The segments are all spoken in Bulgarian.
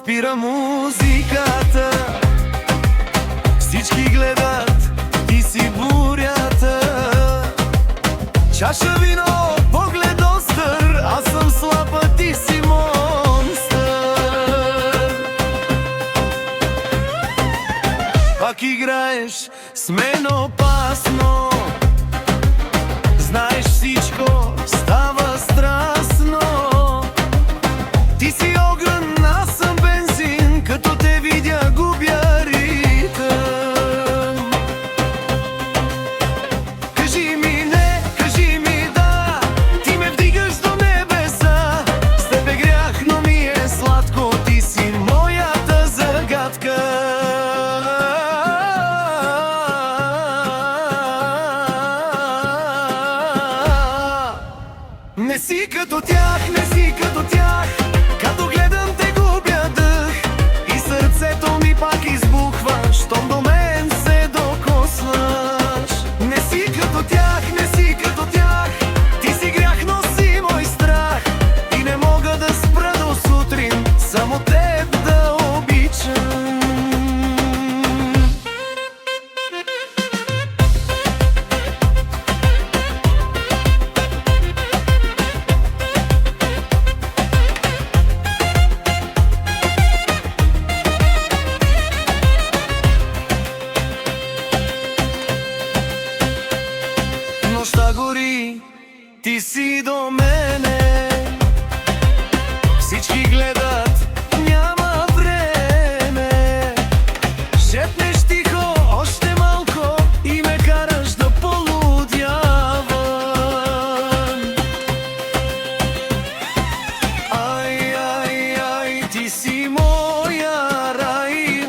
спира музиката, всички гледат, ти си бурята. Чаша вино, поглед остър, аз съм слаб, а ти си монстър. Пак играеш с мен опасно, знаеш всичко става страстно. Ти си огън, аз съм бензин, като те видя губя ритъм. Кажи ми не, кажи ми да, ти ме вдигаш до небеса. С тебе грях, но ми е сладко, ти си моята загадка. Не си като тях, не си като тях, като гледам те губя дъх и сърцето ми пак избухва, щом до мен се докоснаш. Не си като тях, не си като тях, ти си грях, но си мой страх и не мога да спра до сутрин само теб да обичам. Нощта гори, ти си до мене, всички гледат, няма време. Шепнеш тихо още малко и ме караш да полудявам. Ай, ай, ай, ти си моя рай.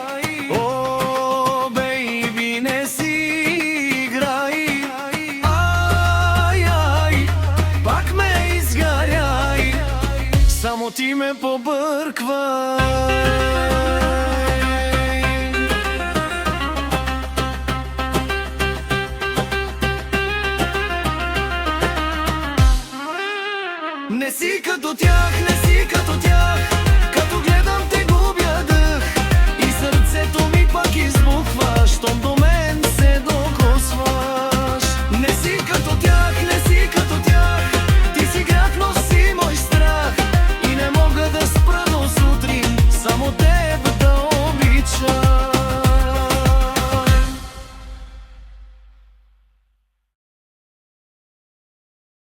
О, бейби, не си играй. Пак ме изгаряй, само ти ме побърквай.